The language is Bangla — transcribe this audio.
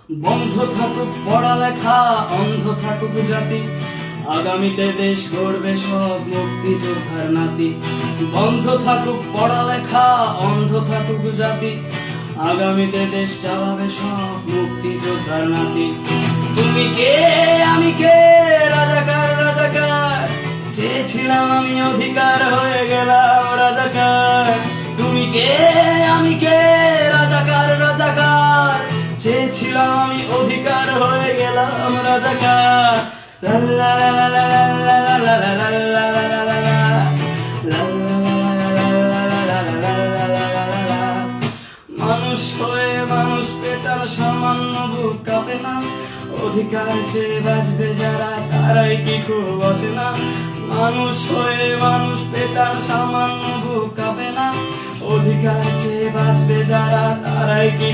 বন্ধ থাকুক পড়ালেখা, অন্ধ থাকুক জাতি, আগামীতে দেশ গড়বে সব মুক্তিযোদ্ধার নাতি। বন্ধ থাকুক পড়ালেখা, অন্ধ থাকুক জাতি, আগামীতে দেশ চালাবে সব মুক্তিযোদ্ধার নাতি। তুমি কে আমি কে, রাজাকার রাজাকার, চেয়েছিলাম আমি অধিকার, হয়ে গেলাম রাজাকার। তুমি কে আমি কে, রাজাকার রাজাকার, চেয়েছিলাম আমি অধিকার, হয়ে গেলাম রাজাকার। লা লা লা লা লা লা লা লা লা লা লা লা লা লা। মানুষ হয়ে মানুষ পেটার সামান্য বুক কাঁপে না, অধিকার চেয়ে বাঁচবে যারা তারাই কি খুব বসে না। মানুষ হয়ে মানুষ পেটার সামান্য বুক কাঁপে না, অধিকার চেয়ে বাঁচবে যারা তারাই কি